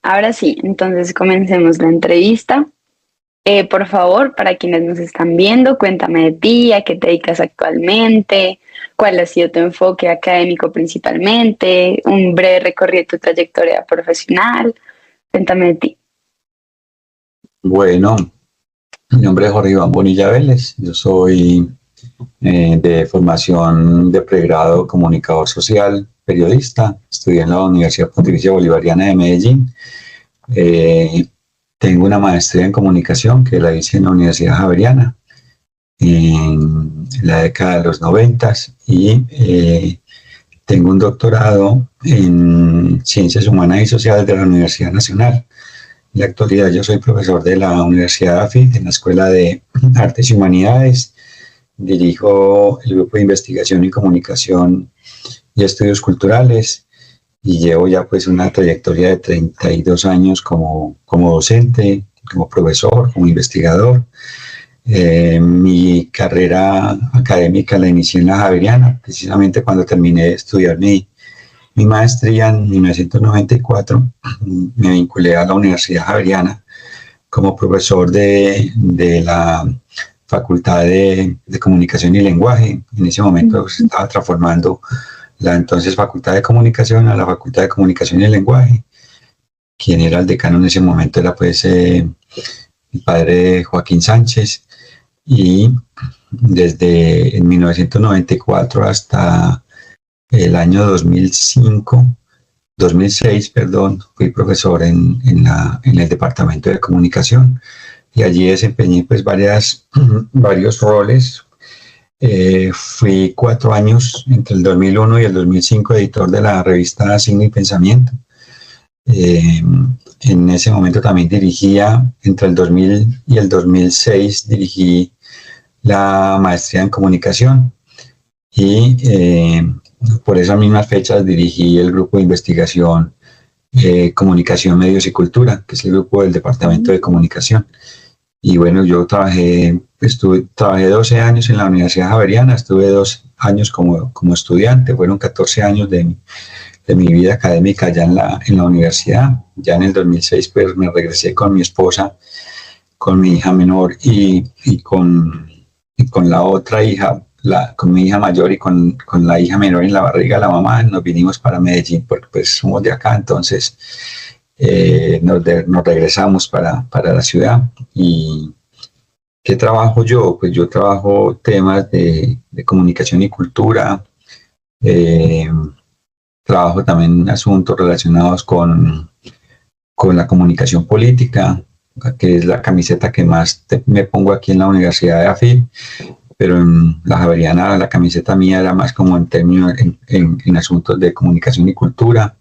Ahora sí, entonces comencemos la entrevista. Por favor, para quienes nos están viendo, cuéntame de ti, a qué te dedicas actualmente, cuál ha sido tu enfoque académico principalmente, un breve recorrido de tu trayectoria profesional. Cuéntame de ti. Bueno, mi nombre es Jorge Iván Bonilla Vélez. Yo soy de formación de pregrado comunicador social, periodista. Estudié en la Universidad Pontificia Bolivariana de Medellín. Tengo una maestría en comunicación que la hice en la Universidad Javeriana en la década de los 90 y tengo un doctorado en Ciencias Humanas y Sociales de la Universidad Nacional. En la actualidad yo soy profesor de la Universidad AFIT en la Escuela de Artes y Humanidades. Dirijo el grupo de investigación y comunicación y estudios culturales y llevo ya pues una trayectoria de 32 años como docente, como profesor, como investigador. Mi carrera académica la inicié en la Javeriana, precisamente cuando terminé de estudiar mi maestría en 1994. Me vinculé a la Universidad Javeriana como profesor de la Facultad de Comunicación y Lenguaje. En ese momento se estaba transformando la entonces Facultad de Comunicación a la Facultad de Comunicación y Lenguaje. Quien era el decano en ese momento era pues el padre Joaquín Sánchez, y desde 1994 hasta el año 2006, fui profesor en el Departamento de Comunicación y allí desempeñé pues varios roles. Fui 4 años, entre el 2001 y el 2005, editor de la revista Signo y Pensamiento. En ese momento también dirigía, entre el 2000 y el 2006, dirigí la maestría en comunicación y por esas mismas fechas dirigí el grupo de investigación Comunicación, Medios y Cultura, que es el grupo del Departamento de Comunicación. Y bueno, yo trabajé 12 años en la Universidad Javeriana, estuve 2 años como estudiante, fueron 14 años de mi vida académica ya en la universidad. Ya en el 2006 pues me regresé con mi esposa, con mi hija menor y con la otra hija, con mi hija mayor y con la hija menor en la barriga de la mamá. Nos vinimos para Medellín porque pues somos de acá, entonces nos regresamos para la ciudad. ¿Y qué trabajo yo? Pues yo trabajo temas de comunicación y cultura, trabajo también asuntos relacionados con la comunicación política, que es la camiseta que más me pongo aquí en la Universidad de AFIT, pero en la Javeriana la camiseta mía era más como en términos en asuntos de comunicación y cultura.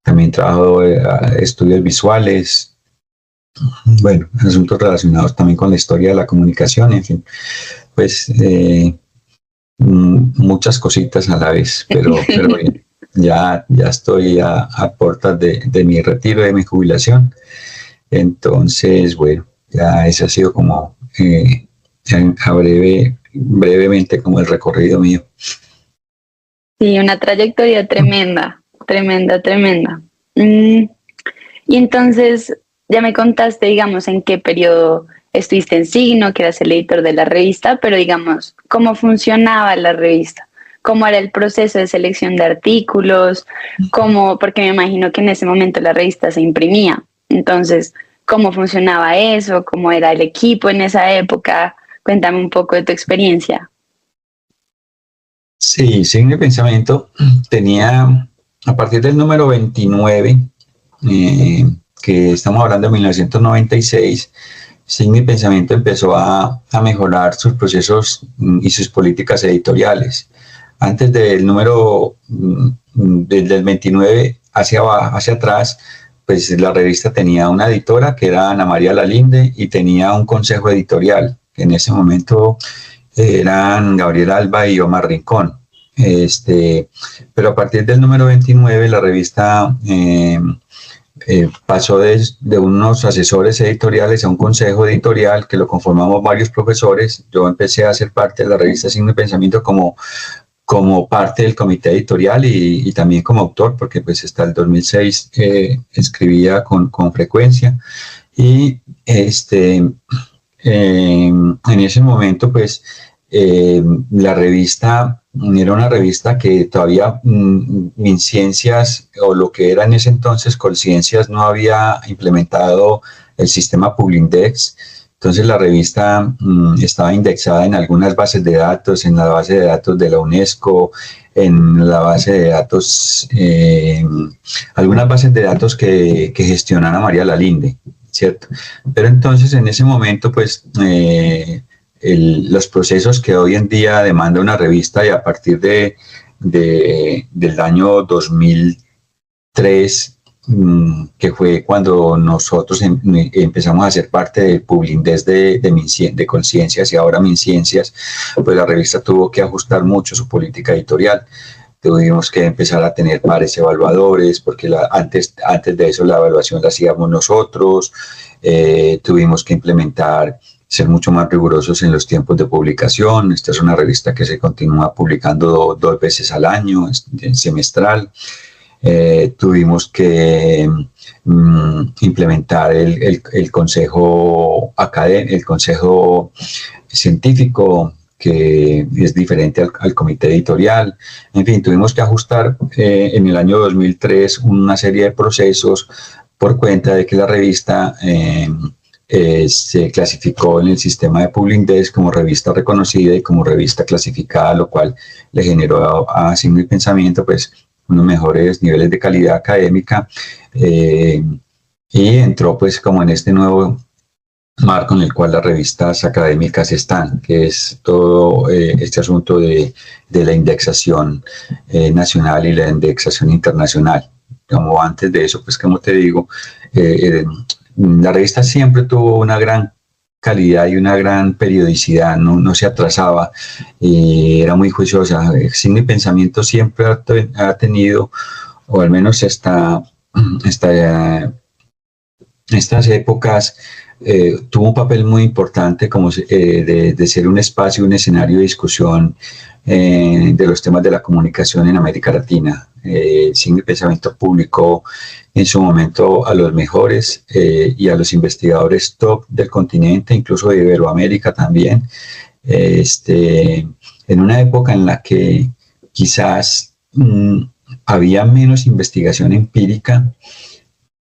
También trabajo estudios visuales, bueno, asuntos relacionados también con la historia de la comunicación, en fin, pues muchas cositas a la vez, pero bien, ya estoy a puertas de mi retiro, de mi jubilación. Entonces, bueno, ya ese ha sido como brevemente como el recorrido mío. Sí, una trayectoria tremenda. Y entonces, ya me contaste, digamos, en qué periodo estuviste en Signo, que eras el editor de la revista, pero digamos, ¿cómo funcionaba la revista? ¿Cómo era el proceso de selección de artículos? Porque me imagino que en ese momento la revista se imprimía. Entonces, ¿cómo funcionaba eso? ¿Cómo era el equipo en esa época? Cuéntame un poco de tu experiencia. Sí, Signo y Pensamiento tenía, a partir del número 29, que estamos hablando de 1996, Signo y Pensamiento empezó a mejorar sus procesos y sus políticas editoriales. Antes del número, desde el 29 hacia atrás, pues la revista tenía una editora que era Ana María Lalinde y tenía un consejo editorial, que en ese momento eran Gabriel Alba y Omar Rincón. Pero a partir del número 29 la revista pasó de unos asesores editoriales a un consejo editorial que lo conformamos varios profesores. Yo empecé a ser parte de la revista Signo y Pensamiento como como parte del comité editorial y también como autor, porque pues hasta el 2006 escribía con frecuencia. Y en ese momento pues la revista era una revista que todavía MinCiencias, o lo que era en ese entonces Colciencias, no había implementado el sistema Publindex. Entonces la revista estaba indexada en algunas bases de datos, en la base de datos de la UNESCO, en la base de datos, algunas bases de datos que gestionara María Lalinde, ¿cierto? Pero entonces en ese momento pues los procesos que hoy en día demanda una revista, y a partir del año 2003, que fue cuando nosotros empezamos a ser parte del Publindex de Colciencias y ahora MinCiencias, pues la revista tuvo que ajustar mucho su política editorial. Tuvimos que empezar a tener pares evaluadores, porque antes de eso la evaluación la hacíamos nosotros. Tuvimos que ser mucho más rigurosos en los tiempos de publicación. Esta es una revista que se continúa publicando dos veces al año, semestral. Tuvimos que implementar el consejo académico, el consejo científico, que es diferente al comité editorial. En fin, tuvimos que ajustar en el año 2003 una serie de procesos por cuenta de que la revista se clasificó en el sistema de Publindex como revista reconocida y como revista clasificada, lo cual le generó a Signo y Pensamiento pues unos mejores niveles de calidad académica, y entró pues como en este nuevo marco en el cual las revistas académicas están, que es todo este asunto de la indexación nacional y la indexación internacional. Como antes de eso, pues como te digo, la revista siempre tuvo una gran calidad y una gran periodicidad, no se atrasaba, era muy juiciosa. Signo y Pensamiento siempre ha tenido, o al menos hasta estas épocas, tuvo un papel muy importante como de ser un espacio, un escenario de discusión de los temas de la comunicación en América Latina. Signo y Pensamiento publicó en su momento a los mejores y a los investigadores top del continente, incluso de Iberoamérica también, en una época en la que quizás había menos investigación empírica,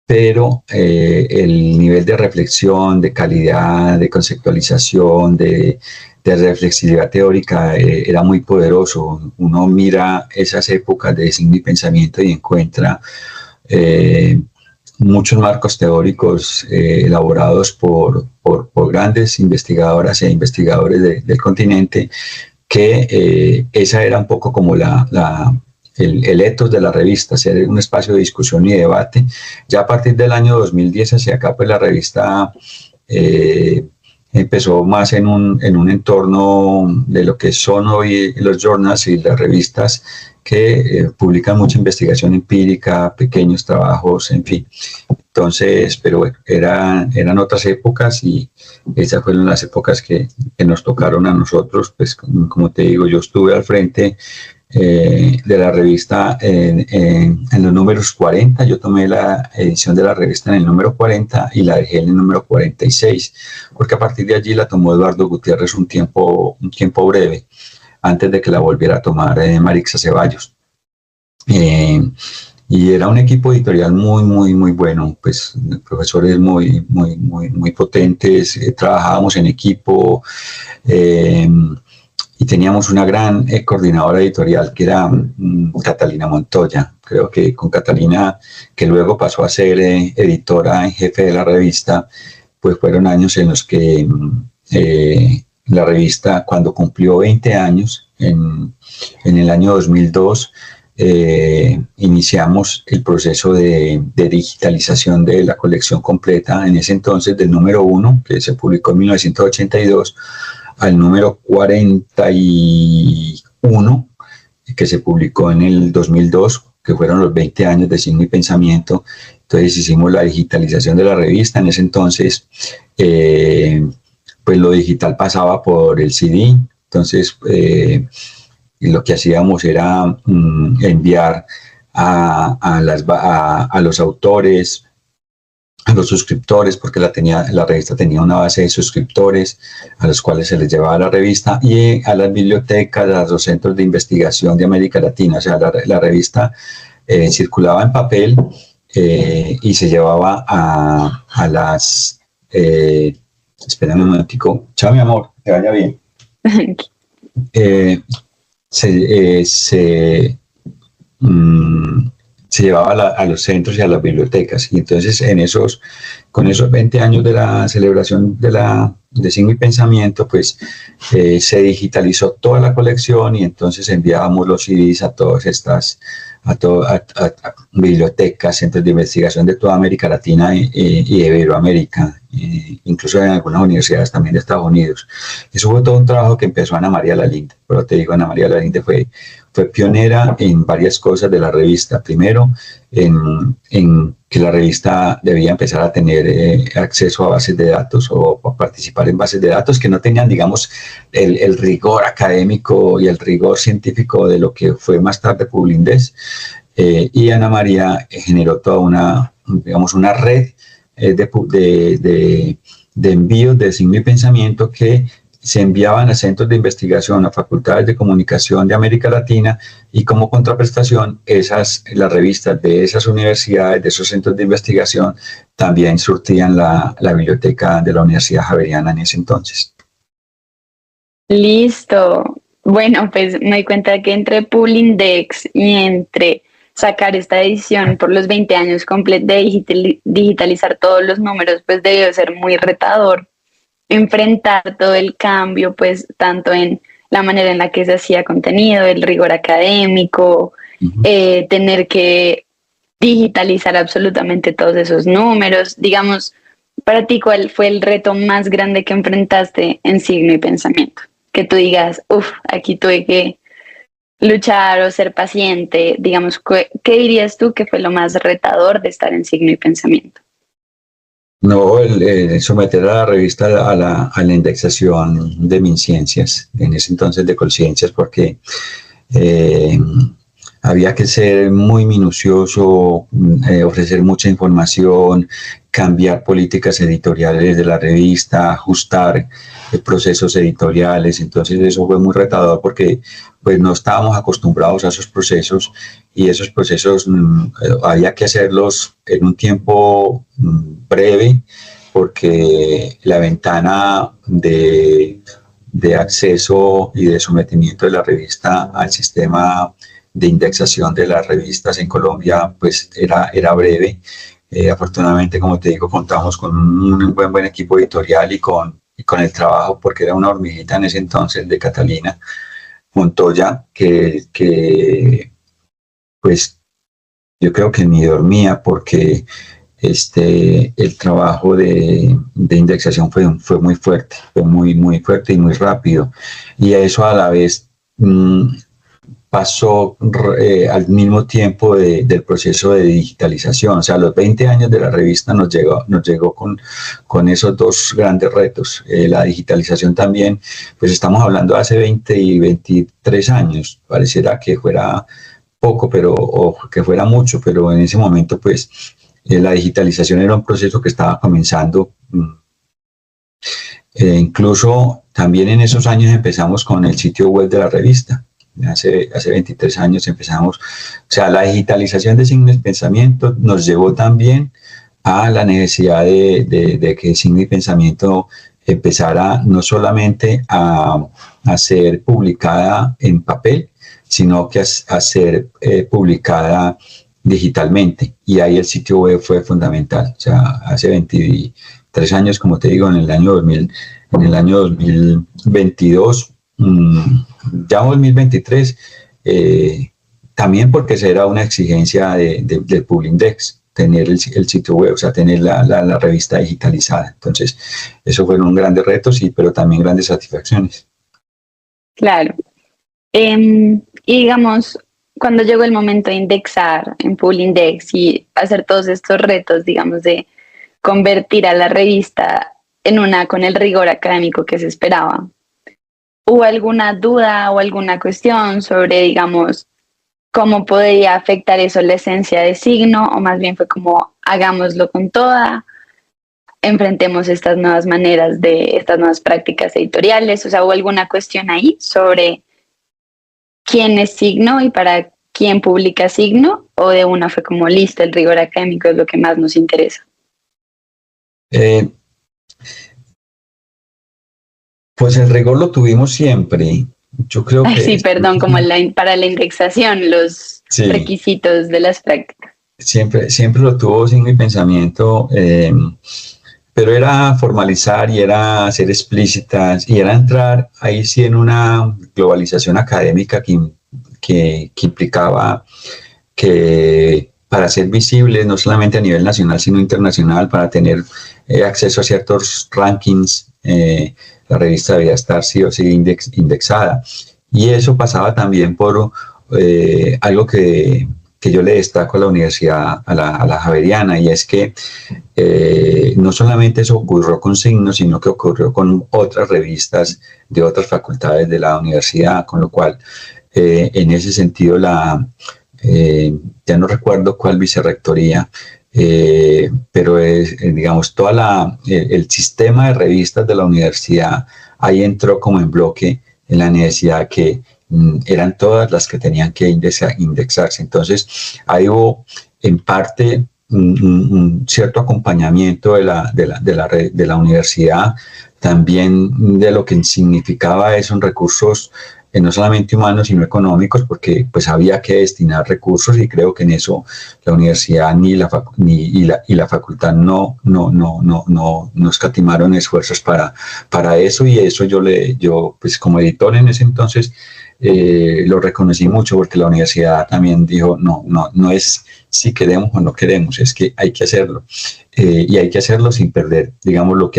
pero el nivel de reflexión, de calidad, de conceptualización, de reflexividad teórica era muy poderoso. Uno mira esas épocas de Signo y Pensamiento y encuentra muchos marcos teóricos elaborados por grandes investigadoras e investigadores del continente, que esa era un poco como el ethos de la revista, ser un espacio de discusión y debate. Ya a partir del año 2010 hacia acá, pues la revista empezó más en un entorno de lo que son hoy los journals y las revistas, que publican mucha investigación empírica, pequeños trabajos, en fin. Entonces, pero bueno, eran otras épocas, y esas fueron las épocas que nos tocaron a nosotros. Pues como te digo, yo estuve al frente de la revista en los números 40. Yo tomé la edición de la revista en el número 40 y la dejé en el número 46, porque a partir de allí la tomó Eduardo Gutiérrez un tiempo breve, antes de que la volviera a tomar Marixa Ceballos. Y era un equipo editorial muy bueno, pues profesores muy potentes, trabajábamos en equipo, y teníamos una gran coordinadora editorial que era Catalina Montoya. Creo que con Catalina, que luego pasó a ser editora en jefe de la revista, pues fueron años en los que la revista, cuando cumplió 20 años, en el año 2002, iniciamos el proceso de digitalización de la colección completa, en ese entonces del número 1, que se publicó en 1982, al número 41, que se publicó en el 2002, que fueron los 20 años de Signo y Pensamiento. Entonces hicimos la digitalización de la revista. En ese entonces, pues lo digital pasaba por el CD. Entonces, y lo que hacíamos era enviar a los autores, a los suscriptores, porque la revista tenía una base de suscriptores a los cuales se les llevaba la revista, y a las bibliotecas, a los centros de investigación de América Latina. O sea, la revista circulaba en papel y se llevaba a las... espérame un momentico. Chao, mi amor, que te vaya bien. Se llevaba a los centros y a las bibliotecas. Y entonces con esos 20 años de la celebración de Signo y Pensamiento, pues se digitalizó toda la colección, y entonces enviábamos los CDs a todas estas a bibliotecas, centros de investigación de toda América Latina y de Iberoamérica, incluso en algunas universidades también de Estados Unidos. Eso fue todo un trabajo que empezó Ana María Lalinde, pero te digo, Ana María Lalinde fue pionera en varias cosas de la revista. Primero, en que la revista debía empezar a tener acceso a bases de datos, o a participar en bases de datos que no tenían, digamos, el rigor académico y el rigor científico de lo que fue más tarde Publindés. Y Ana María generó toda una red de envíos de Signo y Pensamiento que se enviaban a centros de investigación, a facultades de comunicación de América Latina, y como contraprestación, las revistas de esas universidades, de esos centros de investigación, también surtían la biblioteca de la Universidad Javeriana en ese entonces. Listo. Bueno, pues me doy cuenta que entre Publindex y entre sacar esta edición por los 20 años de digitalizar todos los números, pues debió ser muy retador enfrentar todo el cambio, pues tanto en la manera en la que se hacía contenido, el rigor académico, tener que digitalizar absolutamente todos esos números. Digamos, para ti, ¿cuál fue el reto más grande que enfrentaste en Signo y Pensamiento? Que tú digas, aquí tuve que luchar o ser paciente. Digamos, ¿qué dirías tú que fue lo más retador de estar en Signo y Pensamiento? No, someter a la revista a la indexación de MinCiencias, en ese entonces de Colciencias, porque había que ser muy minucioso, ofrecer mucha información, cambiar políticas editoriales de la revista, ajustar procesos editoriales. Entonces eso fue muy retador, porque pues no estábamos acostumbrados a esos procesos, y esos procesos había que hacerlos en un tiempo breve, porque la ventana de acceso y de sometimiento de la revista al sistema de indexación de las revistas en Colombia pues era breve. Afortunadamente, como te digo, contamos con un buen equipo editorial y con el trabajo, porque era una hormiguita en ese entonces, de Catalina Montoya, que pues yo creo que ni dormía, porque el trabajo de indexación fue muy fuerte, fue muy fuerte y muy rápido, y eso a la vez pasó al mismo tiempo del proceso de digitalización. O sea, a los 20 años de la revista nos llegó con esos dos grandes retos. La digitalización también, pues estamos hablando de hace 20 y 23 años, pareciera que fuera poco, o que fuera mucho, pero en ese momento pues la digitalización era un proceso que estaba comenzando. Incluso también en esos años empezamos con el sitio web de la revista. Hace 23 años empezamos. O sea, la digitalización de Signo y Pensamiento nos llevó también a la necesidad de que Signo y Pensamiento empezara no solamente a ser publicada en papel, sino que a ser publicada digitalmente. Y ahí el sitio web fue fundamental. O sea, hace 23 años, como te digo, en el año 2022, ya 2023, también porque será una exigencia del Publindex, tener el sitio web, o sea, tener la revista digitalizada. Entonces, eso fueron grandes retos, pero también grandes satisfacciones. Claro. Y digamos, cuando llegó el momento de indexar en Publindex y hacer todos estos retos, digamos, de convertir a la revista en una con el rigor académico que se esperaba, ¿hubo alguna duda o alguna cuestión sobre, digamos, cómo podría afectar eso la esencia de Signo? O más bien fue como, hagámoslo con toda, enfrentemos estas nuevas maneras de estas nuevas prácticas editoriales. O sea, ¿hubo alguna cuestión ahí sobre quién es Signo y para quién publica Signo? ¿O de una fue como, listo, el rigor académico es lo que más nos interesa? Pues el rigor lo tuvimos siempre. Yo creo Ay, que sí, perdón, como para la indexación, los sí, requisitos de las prácticas. siempre lo tuvo sin mi pensamiento, pero era formalizar y era hacer explícitas y era entrar ahí sí en una globalización académica que implicaba que para ser visibles, no solamente a nivel nacional, sino internacional, para tener acceso a ciertos rankings, la revista debía estar sí o sí indexada. Y eso pasaba también por algo que yo le destaco a la universidad, a la Javeriana, y es que no solamente eso ocurrió con Signos, sino que ocurrió con otras revistas de otras facultades de la universidad, con lo cual en ese sentido ya no recuerdo cuál vicerrectoría, pero es, digamos, el sistema de revistas de la universidad ahí entró como en bloque en la necesidad que eran todas las que tenían que indexarse. Entonces, ahí hubo en parte un cierto acompañamiento de la universidad, también de lo que significaba eso en recursos no solamente humanos, sino económicos, porque pues había que destinar recursos y creo que en eso la universidad ni la facultad no escatimaron esfuerzos para eso, y eso yo pues como editor en ese entonces lo reconocí mucho, porque la universidad también dijo no es si queremos o no queremos, es que hay que hacerlo, y hay que hacerlo sin perder, digamos, lo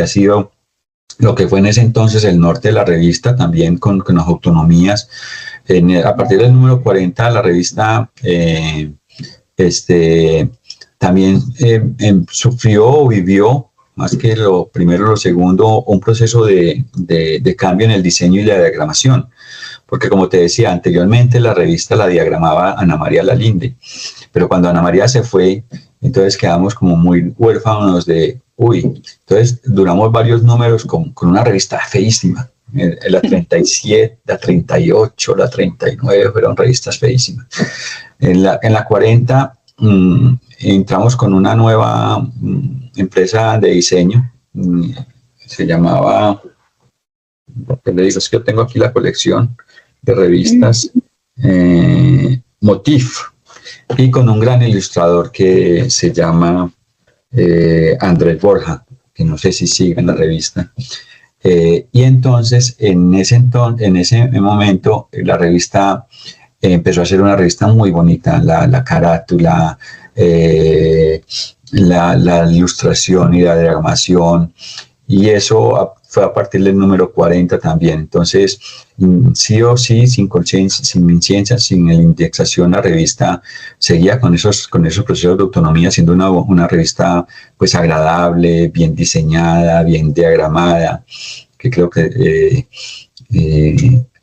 que fue en ese entonces el norte de la revista, también con las autonomías. A partir del número 40, la revista también sufrió o vivió, más que lo primero, lo segundo, un proceso de cambio en el diseño y la diagramación. Porque como te decía anteriormente, la revista la diagramaba Ana María Lalinde, pero cuando Ana María se fue, entonces quedamos como muy huérfanos entonces duramos varios números con una revista feísima. La 37, la 38, la 39 fueron revistas feísimas. En la 40 entramos con una nueva empresa de diseño, se llamaba, ¿qué le digo? Es que yo tengo aquí la colección de revistas, Motif, y con un gran ilustrador que se llama Andrés Borja, que no sé si sigue en la revista. Y entonces, en ese momento, la revista empezó a ser una revista muy bonita, la carátula, la ilustración y la diagramación, y eso fue a partir del número 40 también. Entonces, sí o sí, sin conciencia, sin la indexación, la revista seguía con esos procesos de autonomía, siendo una revista pues agradable, bien diseñada, bien diagramada, que creo que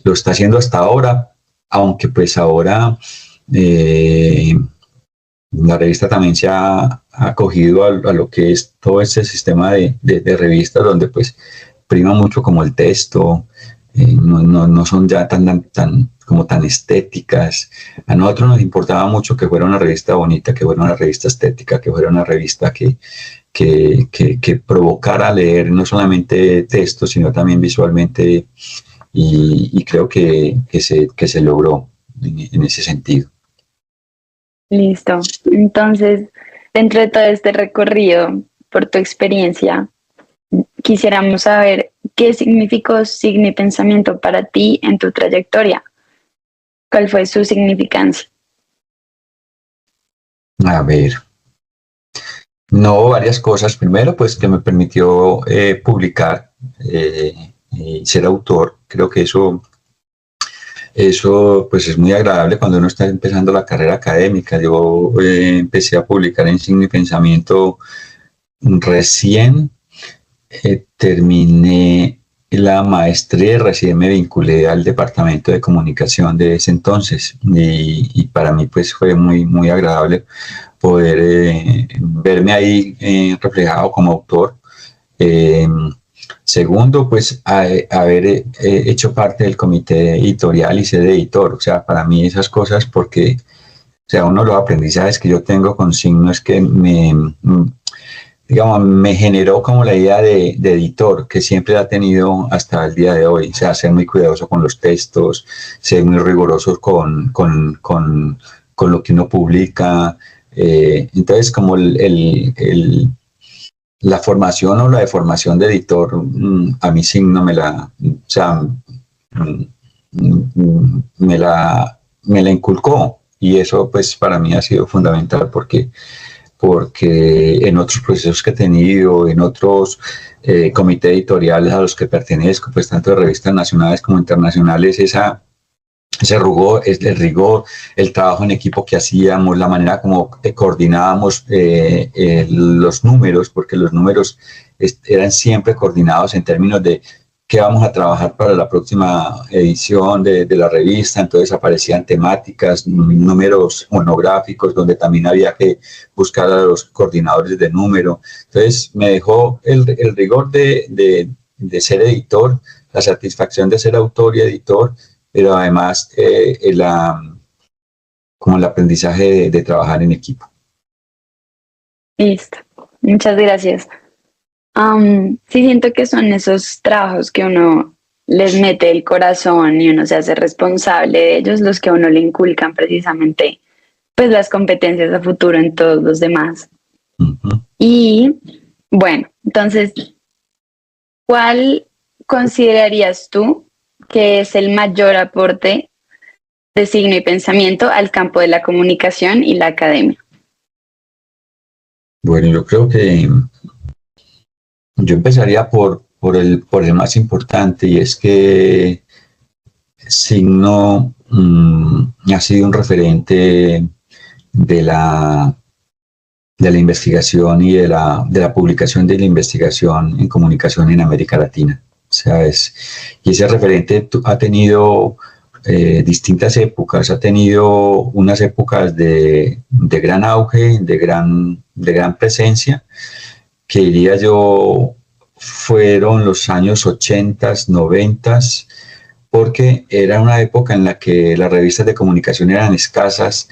lo está haciendo hasta ahora, aunque pues ahora la revista también se ha acogido a lo que es todo este sistema de revistas, donde pues prima mucho como el texto, no son ya tan estéticas. A nosotros nos importaba mucho que fuera una revista bonita, que fuera una revista estética, que fuera una revista que provocara a leer no solamente texto, sino también visualmente, y creo que se logró en ese sentido. Listo. Entonces, dentro de todo este recorrido, por tu experiencia, quisiéramos saber qué significó Signo y Pensamiento para ti en tu trayectoria. ¿Cuál fue su significancia? A ver, varias cosas. Primero, pues que me permitió publicar y ser autor. Creo que eso pues es muy agradable cuando uno está empezando la carrera académica. Yo empecé a publicar en Signo y Pensamiento recién terminé la maestría y recién me vinculé al departamento de comunicación de ese entonces y para mí pues fue muy, muy agradable poder verme ahí reflejado como autor. Eh, Segundo, pues haber hecho parte del comité editorial y ser editor. O sea, para mí esas cosas, porque, o sea, uno de los aprendizajes que yo tengo con Signo es que digamos, me generó como la idea de editor, que siempre la he tenido hasta el día de hoy. O sea, ser muy cuidadoso con los textos, ser muy riguroso con lo que uno publica. Entonces, como la formación o la deformación de editor, a mí sí no me la, o sea, me la inculcó y eso pues para mí ha sido fundamental porque en otros procesos que he tenido, en otros comités editoriales a los que pertenezco, pues tanto de revistas nacionales como internacionales, el rigor, el trabajo en equipo que hacíamos, la manera como coordinábamos los números, porque los números eran siempre coordinados en términos de qué vamos a trabajar para la próxima edición de la revista. Entonces aparecían temáticas, números monográficos, donde también había que buscar a los coordinadores de número. Entonces me dejó el rigor de ser editor, la satisfacción de ser autor y editor, pero además como el aprendizaje de trabajar en equipo. Listo, muchas gracias. Sí siento que son esos trabajos que uno les mete el corazón y uno se hace responsable de ellos, los que a uno le inculcan precisamente pues las competencias a futuro en todos los demás. Uh-huh. Y bueno, entonces, ¿cuál considerarías tú que es el mayor aporte de Signo y Pensamiento al campo de la comunicación y la academia? Bueno, yo creo que yo empezaría por el más importante, y es que Signo ha sido un referente de la investigación y de la publicación de la investigación en comunicación en América Latina. O sea, y ese referente ha tenido distintas épocas, ha tenido unas épocas de gran auge, de gran presencia, que diría yo fueron los años 80, 90, porque era una época en la que las revistas de comunicación eran escasas,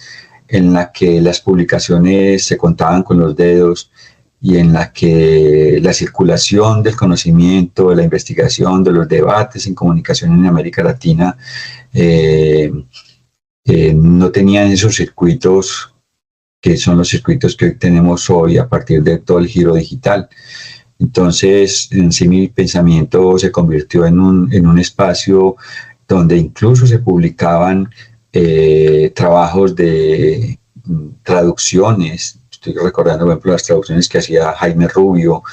en la que las publicaciones se contaban con los dedos y en la que la circulación del conocimiento, de la investigación, de los debates en comunicación en América Latina no tenían esos circuitos que son los circuitos que hoy tenemos hoy a partir de todo el giro digital. Entonces, en sí, mi pensamiento se convirtió en un espacio donde incluso se publicaban trabajos de traducciones. Estoy recordando, por ejemplo, las traducciones que hacía Jaime Rubio,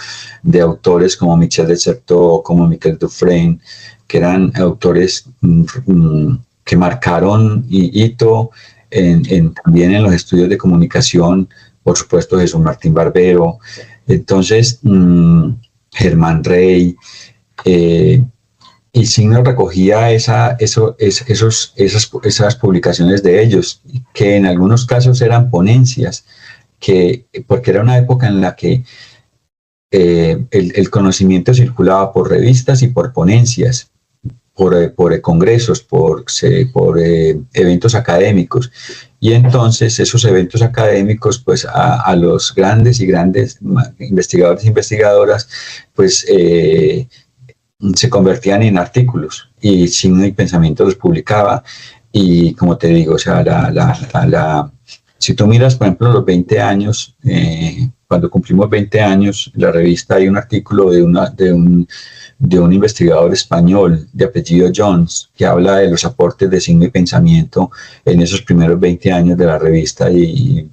de autores como Michel de Certeau, como Miquel Dufresne, que eran autores que marcaron hito también en los estudios de comunicación. Por supuesto, Jesús Martín Barbero. Entonces, Germán Rey, y Signo recogía esas publicaciones de ellos, que en algunos casos eran ponencias, porque era una época en la que el conocimiento circulaba por revistas y por ponencias, por congresos, por eventos académicos. Y entonces esos eventos académicos, pues a los grandes investigadores e investigadoras, pues se convertían en artículos, y Signo y Pensamiento los publicaba. Y como te digo, o sea, si tú miras, por ejemplo, los 20 años, cuando cumplimos 20 años, en la revista hay un artículo de un investigador español de apellido Jones, que habla de los aportes de Signo y Pensamiento en esos primeros 20 años de la revista, y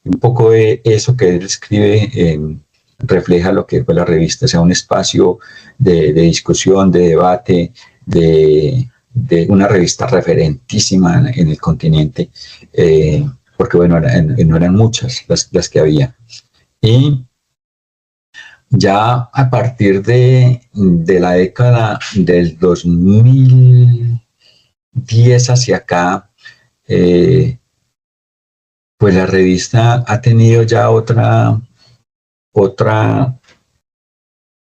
un poco de eso que él escribe refleja lo que fue la revista, o sea, un espacio de discusión, de debate, de una revista referentísima en el continente, porque bueno, no eran muchas las que había. Y ya a partir de la década del 2010 hacia acá, pues la revista ha tenido ya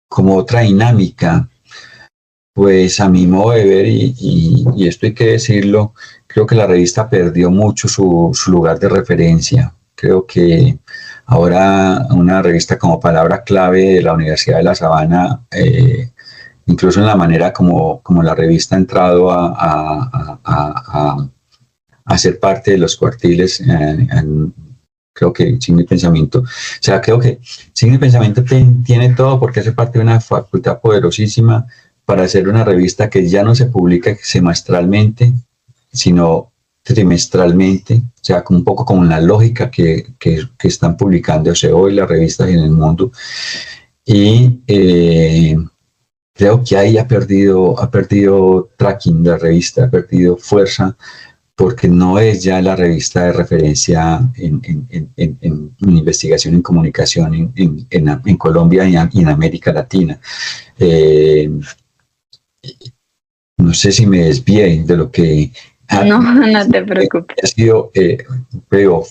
como otra dinámica. Pues a mi modo de ver, y esto hay que decirlo, creo que la revista perdió mucho su lugar de referencia. Creo que ahora una revista como Palabra Clave de la Universidad de La Sabana, incluso en la manera como la revista ha entrado a ser parte de los cuartiles, creo que Signo y Pensamiento, o sea, creo que Signo y Pensamiento tiene todo porque hace parte de una facultad poderosísima para hacer una revista que ya no se publica semestralmente, sino trimestralmente, o sea, un poco como la lógica que están publicándose hoy las revistas en el mundo. Y creo que ahí ha perdido tracking la revista, ha perdido fuerza, porque no es ya la revista de referencia en investigación en comunicación en Colombia y en América Latina. No sé si me desvié de lo que... No te preocupes. Ha sido, pero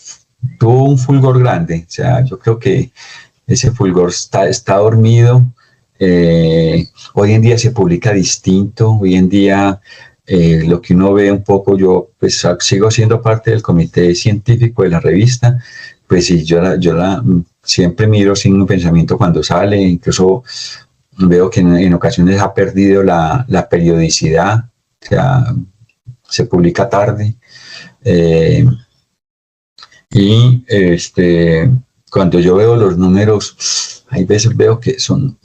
tuvo un fulgor grande, o sea, yo creo que ese fulgor está dormido. Hoy en día se publica distinto, hoy en día lo que uno ve un poco, yo pues sigo siendo parte del comité científico de la revista, pues sí, yo siempre miro Signo y Pensamiento cuando sale, incluso veo que en ocasiones ha perdido la periodicidad, o sea, se publica tarde, y cuando yo veo los números, hay veces veo que son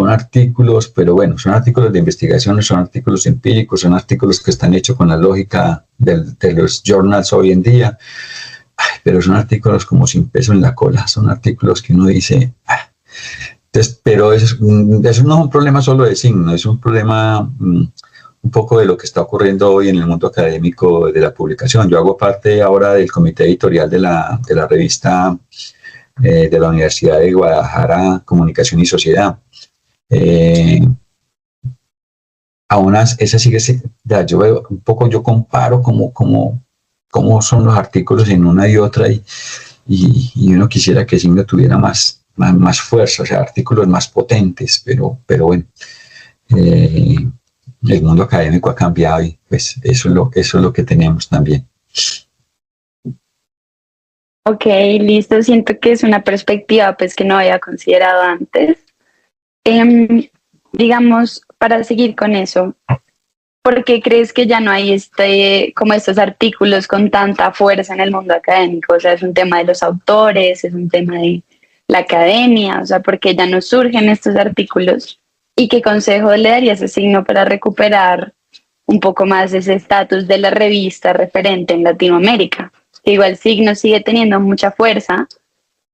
artículos, pero bueno, son artículos de investigación, son artículos empíricos, son artículos que están hechos con la lógica de los journals hoy en día, pero son artículos como sin peso en la cola, son artículos que uno dice... Entonces, pero eso no es un problema solo de Signo, es un problema un poco de lo que está ocurriendo hoy en el mundo académico de la publicación. Yo hago parte ahora del comité editorial de la revista de la Universidad de Guadalajara, Comunicación y Sociedad. Aún esa sigue, yo veo un poco, yo comparo cómo son los artículos en una y otra, y uno quisiera que Signo tuviera más fuerza, o sea, artículos más potentes, pero bueno, el mundo académico ha cambiado y pues eso es lo que tenemos también. Ok, listo, siento que es una perspectiva pues que no había considerado antes. Digamos, para seguir con eso, ¿por qué crees que ya no hay como estos artículos con tanta fuerza en el mundo académico? O sea, es un tema de los autores, es un tema de la academia, o sea, ¿por qué ya no surgen estos artículos? ¿Y qué consejo le darías a Signo para recuperar un poco más ese estatus de la revista referente en Latinoamérica? Igual Signo sigue teniendo mucha fuerza,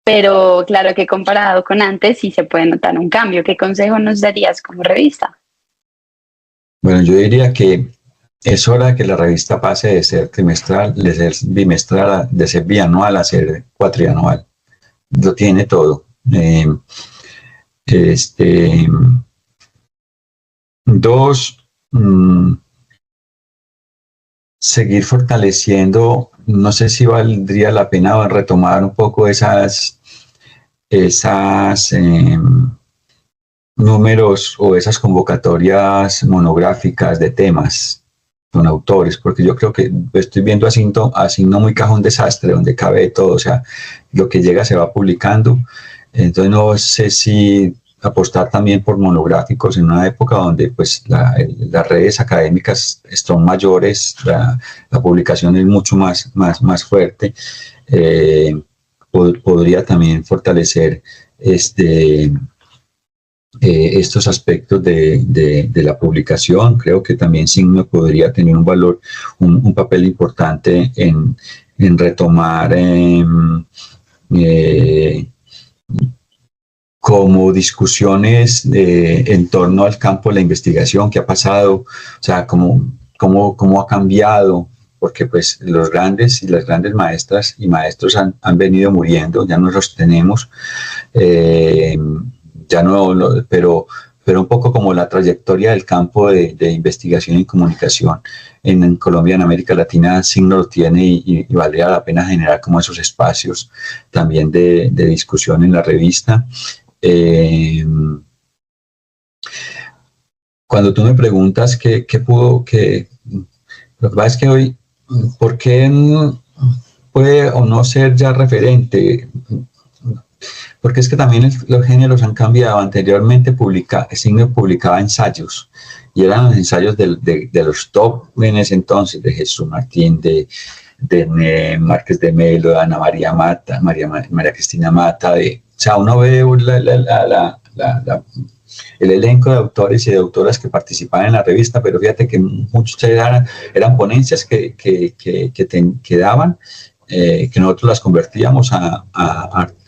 pero claro que comparado con antes sí se puede notar un cambio. ¿Qué consejo nos darías como revista? Bueno, yo diría que es hora de que la revista pase de ser trimestral, de ser bimestral, de ser bianual a ser cuatrianual. Lo tiene todo. Dos, seguir fortaleciendo, no sé si valdría la pena retomar un poco esas números o esas convocatorias monográficas de temas con autores, porque yo creo que estoy viendo así no muy cajón desastre, donde cabe todo, o sea, lo que llega se va publicando. Entonces no sé si apostar también por monográficos en una época donde pues las redes académicas son mayores, la publicación es mucho más fuerte. Podría también fortalecer estos aspectos de la publicación. Creo que también Signo podría tener un papel importante en retomar como discusiones en torno al campo de la investigación, qué ha pasado, o sea, cómo ha cambiado, porque pues los grandes y las grandes maestras y maestros han venido muriendo, ya no los tenemos. ya no, pero un poco como la trayectoria del campo de investigación y comunicación en Colombia, en América Latina, Signo lo tiene y valdría la pena generar como esos espacios también de discusión en la revista. Cuando tú me preguntas qué pudo, lo que pasa es que hoy, ¿por qué puede o no ser ya referente? Porque es que también los géneros han cambiado. Anteriormente Signo publicaba ensayos, y eran los ensayos de los top en ese entonces, de Jesús Martín, de Márquez de Melo, de Ana María Mata, María Cristina Mata. O sea, uno ve el elenco de autores y de autoras que participaban en la revista, pero fíjate que muchos eran ponencias que daban, que nosotros las convertíamos a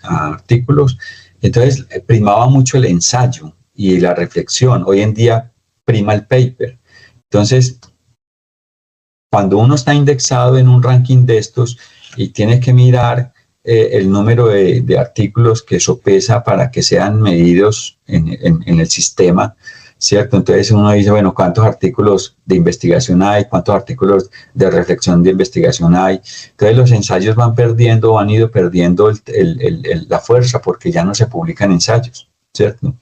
artículos. Entonces primaba mucho el ensayo y la reflexión. Hoy en día prima el paper. Entonces, cuando uno está indexado en un ranking de estos y tiene que mirar el número de artículos que sopesa para que sean medidos en el sistema, ¿cierto? Entonces uno dice, bueno, ¿cuántos artículos de investigación hay? ¿Cuántos artículos de reflexión de investigación hay? Entonces los ensayos han ido perdiendo la fuerza porque ya no se publican ensayos, ¿cierto?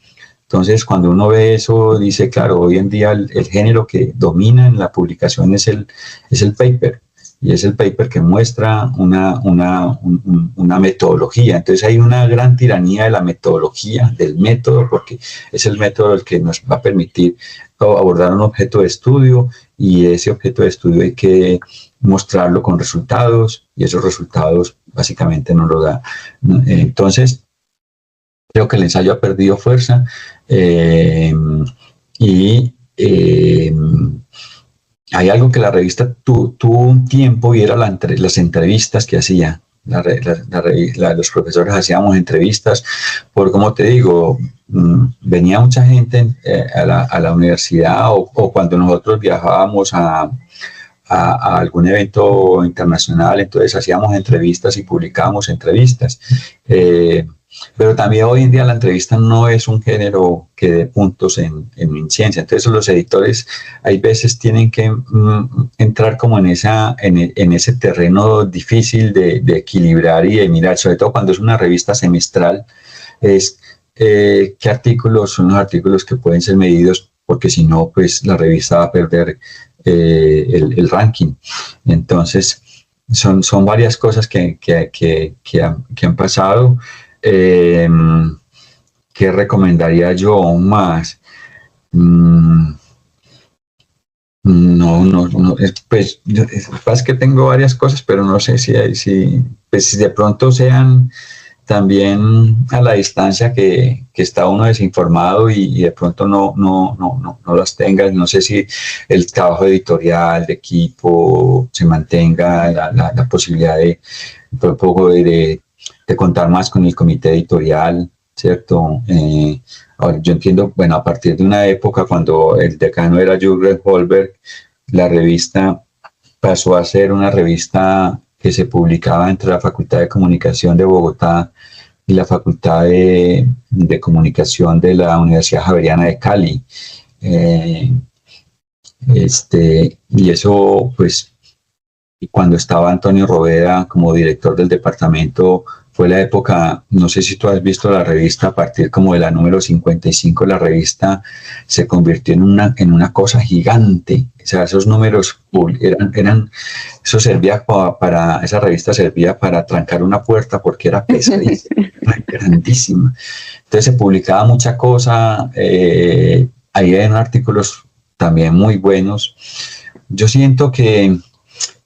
Entonces cuando uno ve eso, dice, claro, hoy en día el género que domina en la publicación es el paper. Y es el paper que muestra una metodología. Entonces hay una gran tiranía de la metodología, del método, porque es el método el que nos va a permitir abordar un objeto de estudio, y ese objeto de estudio hay que mostrarlo con resultados, y esos resultados básicamente no lo da. Entonces, creo que el ensayo ha perdido fuerza, hay algo que la revista tuvo un tiempo, y era las entrevistas que hacía. Los profesores hacíamos entrevistas, por como te digo, venía mucha gente a la universidad, o cuando nosotros viajábamos a algún evento internacional, entonces hacíamos entrevistas y publicábamos entrevistas. Pero también hoy en día la entrevista no es un género que dé puntos en ciencia. Entonces los editores hay veces tienen que entrar como en ese terreno difícil de equilibrar y de mirar, sobre todo cuando es una revista semestral, es qué artículos son los artículos que pueden ser medidos, porque si no, pues la revista va a perder el ranking. Entonces son varias cosas que han pasado. ¿Qué recomendaría yo más? Pues es que tengo varias cosas, pero no sé si de pronto sean también a la distancia que está uno desinformado y de pronto no las tenga. No sé si el trabajo editorial de equipo se mantenga, la posibilidad de un poco de contar más con el comité editorial, ¿cierto? Ahora, yo entiendo, bueno, a partir de una época cuando el decano era Jürgen Holberg, la revista pasó a ser una revista que se publicaba entre la Facultad de Comunicación de Bogotá y la Facultad de Comunicación de la Universidad Javeriana de Cali. Y eso, pues, cuando estaba Antonio Roveda como director del departamento, fue la época, no sé si tú has visto la revista, a partir como de la número 55, la revista se convirtió en una cosa gigante. O sea, esos números eso servía esa revista servía para trancar una puerta, porque era pesadísima, grandísima. Entonces se publicaba mucha cosa, ahí hay artículos también muy buenos. Yo siento que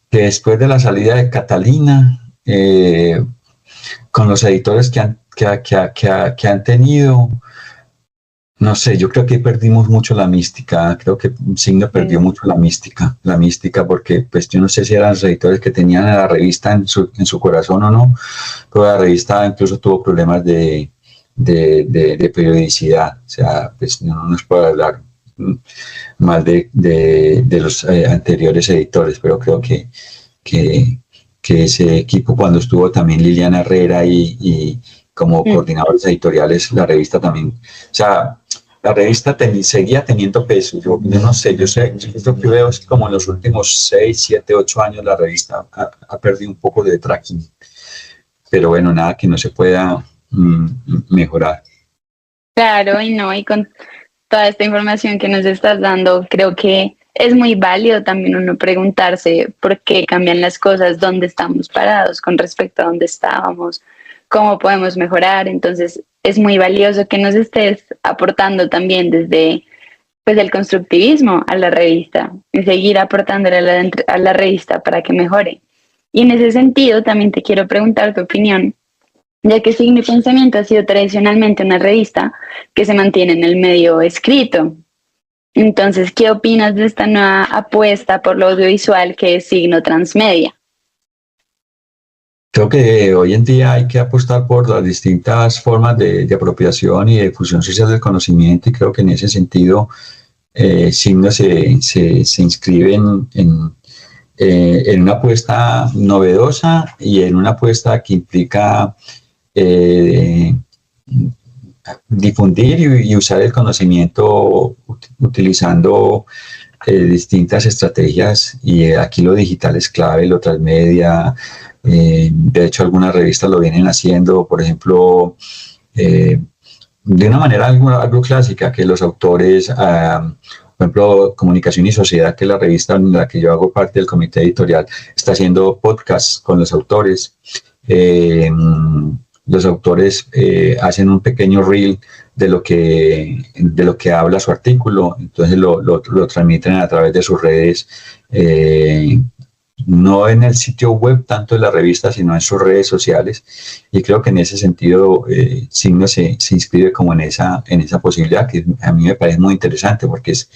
después de la salida de Catalina, con los editores que han tenido, no sé, yo creo que perdimos mucho la mística. Creo que Signo perdió mucho la mística, porque pues yo no sé si eran los editores que tenían a la revista en su corazón o no, pero la revista incluso tuvo problemas de periodicidad. O sea, pues no nos puedo hablar mal de los anteriores editores, pero creo que ese equipo, cuando estuvo también Liliana Herrera y como coordinadores editoriales, la revista también, o sea, la revista seguía teniendo peso. Yo no sé, yo lo que veo es como en los últimos 6, 7, 8 años la revista ha perdido un poco de tracking, pero bueno, nada que no se pueda mejorar. Claro, y no, y con toda esta información que nos estás dando, creo que es muy válido también uno preguntarse por qué cambian las cosas, dónde estamos parados con respecto a dónde estábamos, cómo podemos mejorar. Entonces, es muy valioso que nos estés aportando también desde pues el constructivismo a la revista y seguir aportándole a la revista para que mejore. Y en ese sentido, también te quiero preguntar tu opinión, ya que Signo y Pensamiento ha sido tradicionalmente una revista que se mantiene en el medio escrito. Entonces, ¿qué opinas de esta nueva apuesta por lo audiovisual que es Signo Transmedia? Creo que hoy en día hay que apostar por las distintas formas de apropiación y de difusión social del conocimiento, y creo que en ese sentido Signo se inscribe en una apuesta novedosa y en una apuesta que implica difundir y usar el conocimiento utilizando distintas estrategias, y aquí lo digital es clave, lo transmedia. De hecho, algunas revistas lo vienen haciendo, por ejemplo, de una manera algo clásica, que los autores, por ejemplo, Comunicación y Sociedad, que es la revista en la que yo hago parte del comité editorial, está haciendo podcasts con los autores. Los autores hacen un pequeño reel de lo que habla su artículo, entonces lo transmiten a través de sus redes, no en el sitio web tanto de la revista, sino en sus redes sociales, y creo que en ese sentido Signo se inscribe como en esa posibilidad, que a mí me parece muy interesante, porque es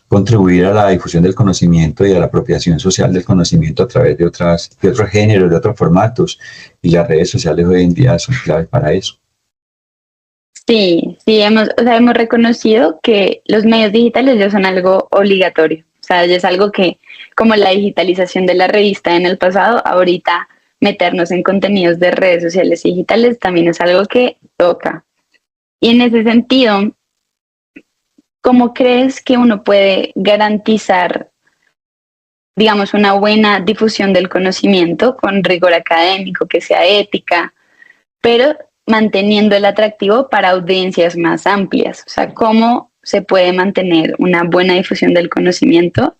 contribuir a la difusión del conocimiento y a la apropiación social del conocimiento a través de otros géneros, de otros formatos, y las redes sociales hoy en día son claves para eso. Sí, hemos reconocido que los medios digitales ya son algo obligatorio. O sea, ya es algo que, como la digitalización de la revista en el pasado, ahorita meternos en contenidos de redes sociales y digitales también es algo que toca. Y en ese sentido, ¿cómo crees que uno puede garantizar, digamos, una buena difusión del conocimiento con rigor académico, que sea ética, pero manteniendo el atractivo para audiencias más amplias? O sea, ¿cómo se puede mantener una buena difusión del conocimiento,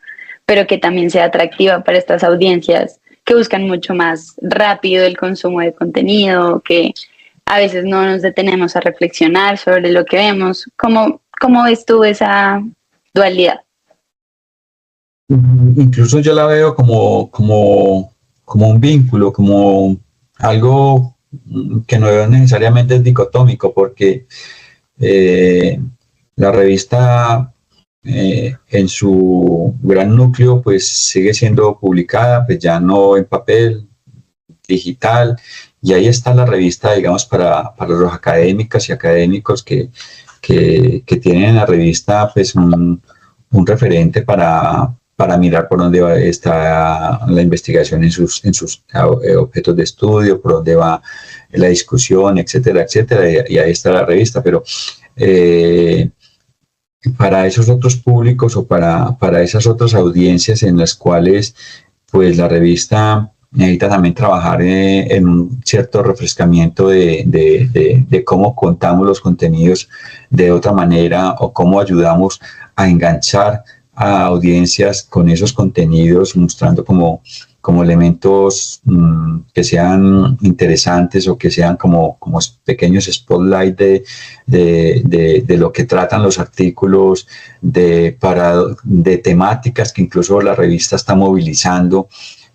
pero que también sea atractiva para estas audiencias que buscan mucho más rápido el consumo de contenido, que a veces no nos detenemos a reflexionar sobre lo que vemos? ¿Cómo ves tú esa dualidad? Incluso yo la veo como un vínculo, como algo que no necesariamente es dicotómico, porque la revista en su gran núcleo pues sigue siendo publicada, pues ya no en papel, digital, y ahí está la revista, digamos, para los académicas y académicos que tienen en la revista pues un referente para mirar por dónde está la investigación en sus objetos de estudio, por dónde va la discusión, etcétera, etcétera, y ahí está la revista. Pero para esos otros públicos o para esas otras audiencias en las cuales pues la revista necesita también trabajar en un cierto refrescamiento de cómo contamos los contenidos de otra manera, o cómo ayudamos a enganchar a audiencias con esos contenidos, mostrando como elementos que sean interesantes, o que sean como pequeños spotlight de lo que tratan los artículos, de temáticas que incluso la revista está movilizando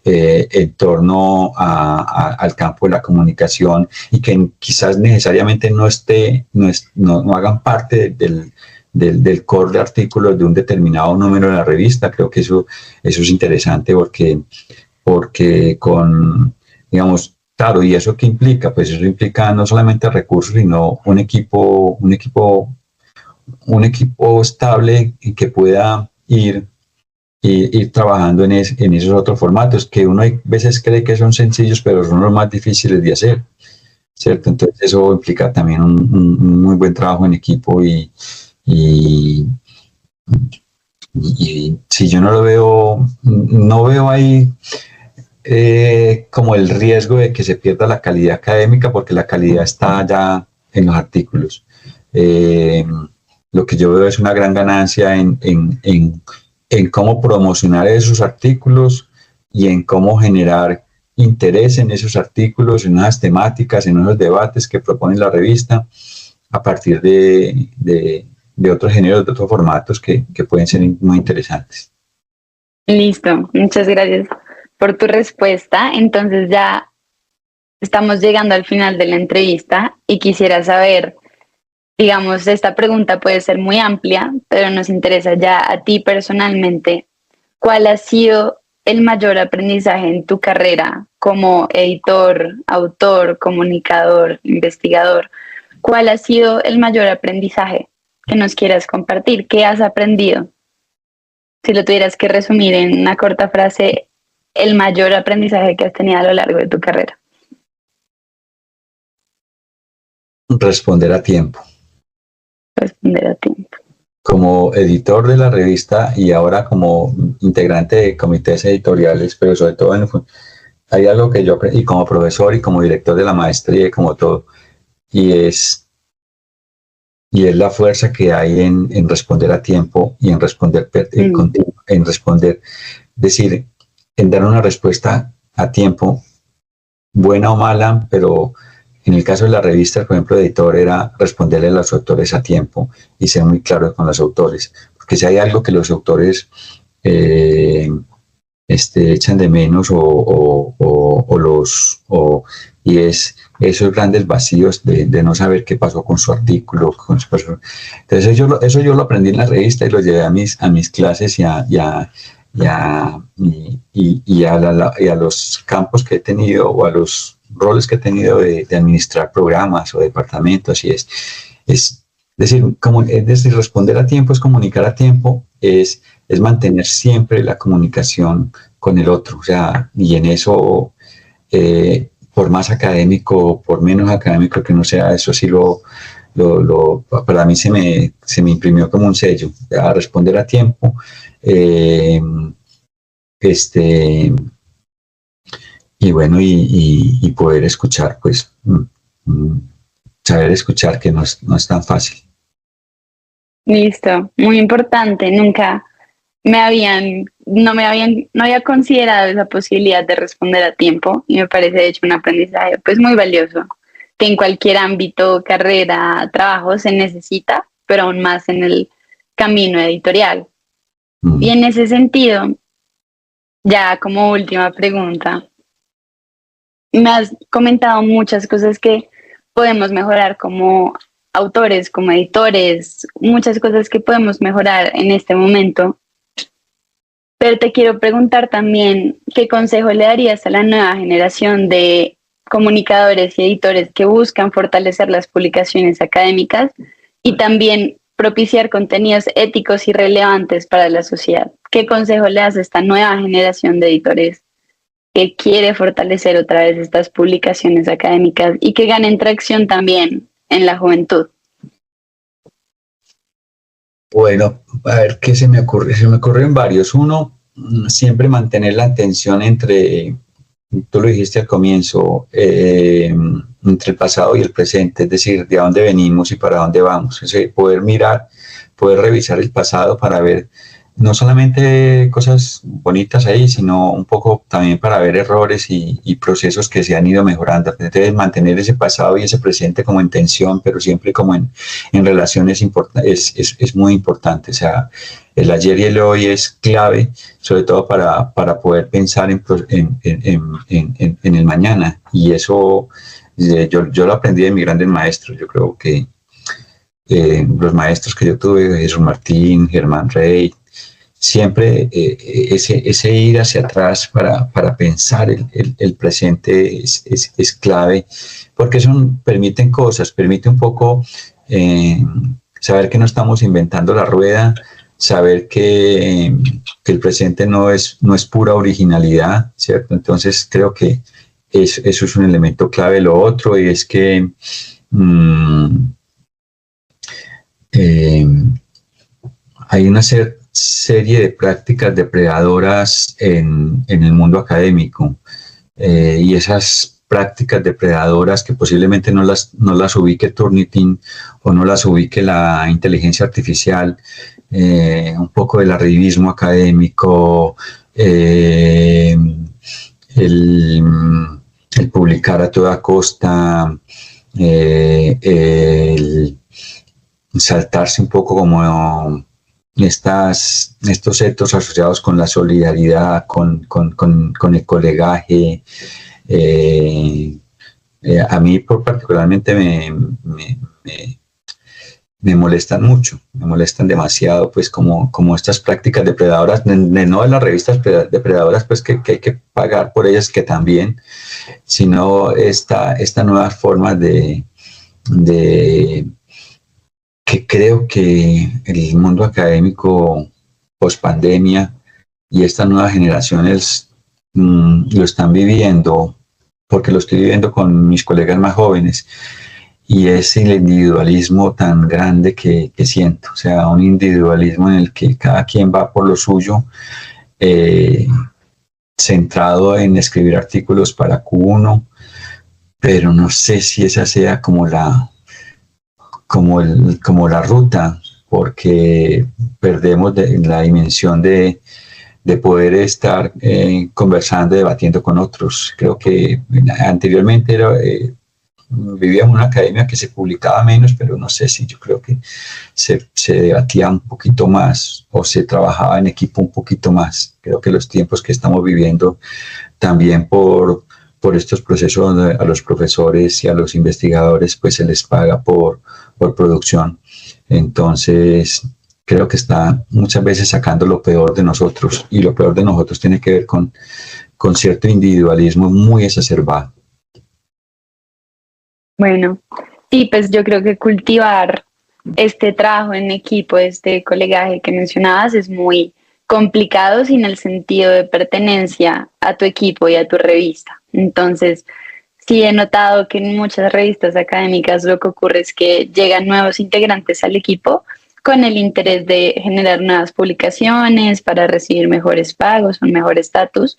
en torno al campo de la comunicación, y que quizás necesariamente no hagan parte del core de artículos de un determinado número de la revista. Creo que eso es interesante, porque digamos, claro, ¿y eso qué implica? Pues eso implica no solamente recursos, sino un equipo estable, y que pueda ir y ir trabajando en esos otros formatos que uno a veces cree que son sencillos, pero son los más difíciles de hacer, ¿cierto? Entonces eso implica también un muy buen trabajo en equipo y, y si yo no lo veo, no veo ahí como el riesgo de que se pierda la calidad académica, porque la calidad está ya en los artículos. Lo que yo veo es una gran ganancia en cómo promocionar esos artículos y en cómo generar interés en esos artículos, en esas temáticas, en esos debates que propone la revista, a partir de otros géneros, de otros formatos que pueden ser muy interesantes. Listo, muchas gracias por tu respuesta. Entonces ya estamos llegando al final de la entrevista y quisiera saber, digamos, esta pregunta puede ser muy amplia, pero nos interesa ya a ti personalmente, ¿cuál ha sido el mayor aprendizaje en tu carrera como editor, autor, comunicador, investigador? ¿Cuál ha sido el mayor aprendizaje que nos quieras compartir? ¿Qué has aprendido? Si lo tuvieras que resumir en una corta frase, el mayor aprendizaje que has tenido a lo largo de tu carrera. Responder a tiempo. Responder a tiempo. Como editor de la revista y ahora como integrante de comités editoriales, pero sobre todo hay algo que yo aprendí, y como profesor y como director de la maestría y como todo, y es la fuerza que hay en responder a tiempo y en responder en responder, decir, en dar una respuesta a tiempo, buena o mala, pero en el caso de la revista, por ejemplo, el editor era responderle a los autores a tiempo y ser muy claro con los autores, porque si hay algo que los autores echan de menos y es esos grandes vacíos de no saber qué pasó con su artículo. Entonces eso yo lo aprendí en la revista y lo llevé a mis clases y a los campos que he tenido o a los roles que he tenido de administrar programas o departamentos, y es decir, responder a tiempo, es comunicar a tiempo, es mantener siempre la comunicación con el otro, o sea, y en eso, por más académico, por menos académico que no sea, eso sí para mí se me imprimió como un sello, a responder a tiempo, y bueno, y poder escuchar, pues, saber escuchar, que no es tan fácil. Listo, muy importante. Nunca no había considerado esa posibilidad de responder a tiempo y me parece de hecho un aprendizaje pues muy valioso, que en cualquier ámbito, carrera, trabajo se necesita, pero aún más en el camino editorial. Y en ese sentido, ya como última pregunta, me has comentado muchas cosas que podemos mejorar como autores, como editores, muchas cosas que podemos mejorar en este momento. Pero te quiero preguntar también, ¿qué consejo le darías a la nueva generación de comunicadores y editores que buscan fortalecer las publicaciones académicas y también propiciar contenidos éticos y relevantes para la sociedad? ¿Qué consejo le das a esta nueva generación de editores que quiere fortalecer otra vez estas publicaciones académicas y que ganen tracción también en la juventud? Bueno, a ver qué se me ocurre. Se me ocurren varios. Uno, siempre mantener la atención entre, tú lo dijiste al comienzo, entre el pasado y el presente, es decir, de dónde venimos y para dónde vamos. Poder mirar, poder revisar el pasado para ver no solamente cosas bonitas ahí, sino un poco también para ver errores y procesos que se han ido mejorando. Entonces, mantener ese pasado y ese presente como en tensión, pero siempre como en relaciones es muy importante. O sea, el ayer y el hoy es clave, sobre todo para poder pensar en el mañana. Y eso yo lo aprendí de mis grandes maestros. Yo creo que los maestros que yo tuve, Jesús Martín, Germán Rey, siempre ese ir hacia atrás para pensar el presente es clave, porque eso permite un poco saber que no estamos inventando la rueda, saber que el presente no es pura originalidad, ¿cierto? Entonces creo que eso es un elemento clave. Lo otro es que hay una serie de prácticas depredadoras en el mundo académico, y esas prácticas depredadoras que posiblemente no las ubique Turnitin o no las ubique la inteligencia artificial, un poco del arribismo académico, el publicar a toda costa, el saltarse un poco como estos etos asociados con la solidaridad, con el colegaje. A mí particularmente me molestan mucho, me molestan demasiado, pues como estas prácticas depredadoras, no de las revistas depredadoras, pues que hay que pagar por ellas, que también, sino esta nueva forma de que creo que el mundo académico post pandemia y estas nuevas generaciones lo están viviendo, porque lo estoy viviendo con mis colegas más jóvenes, y es el individualismo tan grande que siento, o sea, un individualismo en el que cada quien va por lo suyo, centrado en escribir artículos para Q1, pero no sé si esa sea como la ruta, porque perdemos la dimensión de poder estar conversando, debatiendo con otros. Creo que anteriormente vivíamos en una academia que se publicaba menos, pero no sé si yo creo que se debatía un poquito más o se trabajaba en equipo un poquito más. Creo que los tiempos que estamos viviendo también por estos procesos donde a los profesores y a los investigadores pues se les paga por producción. Entonces creo que está muchas veces sacando lo peor de nosotros, y lo peor de nosotros tiene que ver con cierto individualismo muy exacerbado. Bueno, sí, pues yo creo que cultivar este trabajo en equipo, este colegaje que mencionabas, es muy complicado sin el sentido de pertenencia a tu equipo y a tu revista. Entonces, sí he notado que en muchas revistas académicas lo que ocurre es que llegan nuevos integrantes al equipo con el interés de generar nuevas publicaciones para recibir mejores pagos, un mejor estatus,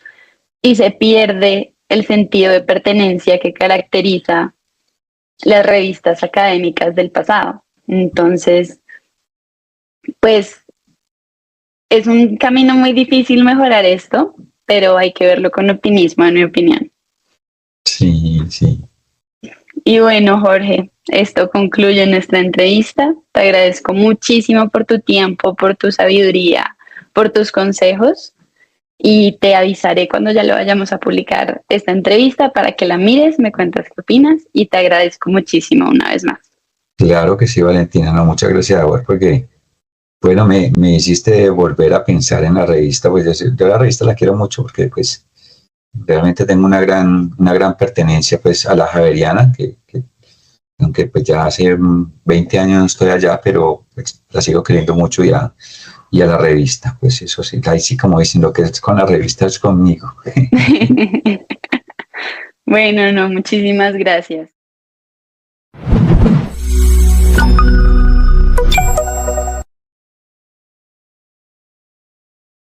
y se pierde el sentido de pertenencia que caracteriza las revistas académicas del pasado. Entonces, pues es un camino muy difícil mejorar esto, pero hay que verlo con optimismo, en mi opinión. Sí, sí. Y bueno, Jorge, esto concluye nuestra entrevista. Te agradezco muchísimo por tu tiempo, por tu sabiduría, por tus consejos, y te avisaré cuando ya lo vayamos a publicar esta entrevista para que la mires, me cuentas qué opinas, y te agradezco muchísimo una vez más. Claro que sí, Valentina, no, muchas gracias a vos, porque bueno, me hiciste volver a pensar en la revista. Pues yo la revista la quiero mucho porque pues realmente tengo una gran pertenencia pues a la Javeriana, que aunque pues ya hace 20 años no estoy allá, pero pues, la sigo queriendo mucho, y a la revista, pues eso sí, ahí sí, como dicen, lo que es con la revista es conmigo. Bueno, no, muchísimas gracias.